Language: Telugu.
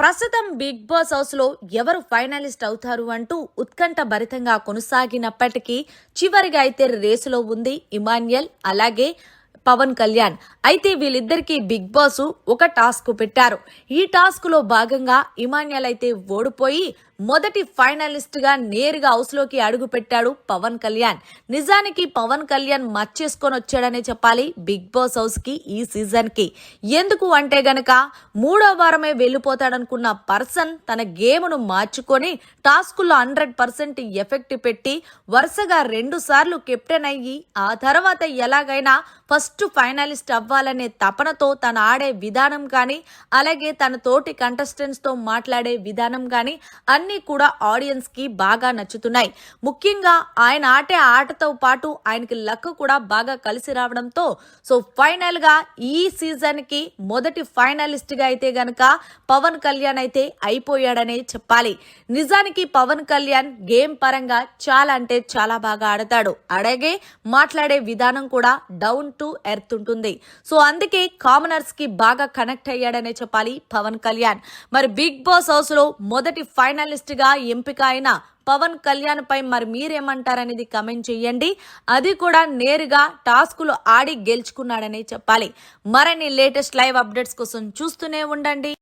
ప్రస్తుతం బిగ్ బాస్ హౌస్ లో ఎవరు ఫైనలిస్ట్ అవుతారు అంటూ ఉత్కంఠ భరితంగా కొనసాగినప్పటికీ చివరిగా అయితే రేసులో ఉంది ఇమాన్యుయల్ అలాగే పవన్ కళ్యాణ్. అయితే వీళ్ళిద్దరికీ బిగ్ బాస్ ఒక టాస్క్ పెట్టారు. ఈ టాస్క్ లో భాగంగా ఇమాన్యుయల్ అయితే ఓడిపోయి మొదటి ఫైనలిస్ట్ గా నేరుగా హౌస్ లోకి అడుగు పెట్టాడు పవన్ కళ్యాణ్. నిజానికి పవన్ కళ్యాణ్ మచ్చేసుకొని వచ్చాడనే చెప్పాలి బిగ్ బాస్ హౌస్ కి ఈ సీజన్ కి. ఎందుకు అంటే గనక మూడో వారమే వెళ్ళిపోతాడనుకున్న పర్సన్ తన గేమ్ను మార్చుకొని టాస్కుల్లో 100% ఎఫెక్ట్ పెట్టి వరుసగా 2 సార్లు కెప్టెన్ అయ్యి ఆ తర్వాత ఎలాగైనా ఫస్ట్ ఫైనలిస్ట్ అవ్వాలనే తపనతో తన ఆడే విధానం కానీ అలాగే తన తోటి కంటెస్టెంట్స్ తో మాట్లాడే విధానం కానీ అన్ని కూడా ఆడియన్స్ కి బాగా నచ్చుతున్నాయి. ముఖ్యంగా ఆయన ఆటే ఆటతో పాటు ఆయనకి లక్ కూడా బాగా కలిసి రావడంతో ఫైనల్ గా ఈ సీజన్ కి మొదటి ఫైనలిస్ట్ గా అయితే గనక పవన్ కళ్యాణ్ అయితే అయిపోయాడనే చెప్పాలి. నిజానికి పవన్ కళ్యాణ్ గేమ్ పరంగా చాలా అంటే చాలా బాగా ఆడతాడు. అలాగే మాట్లాడే విధానం కూడా డౌన్ టు ఎర్త్ ఉంటుంది. అందుకే కామనర్స్ కి బాగా కనెక్ట్ అయ్యాడనే చెప్పాలి పవన్ కళ్యాణ్. మరి బిగ్ బాస్ హౌస్ లో మొదటి ఫైనలిస్ట్ గా ఎంపిక అయిన పవన్ కళ్యాణ్ పై మరి మీరేమంటారనేది కమెంట్ చేయండి. అది కూడా నేరుగా టాస్కులు ఆడి గెలుచుకున్నాడనే చెప్పాలి. మరిన్ని లేటెస్ట్ లైవ్ అప్డేట్స్ కోసం చూస్తూనే ఉండండి.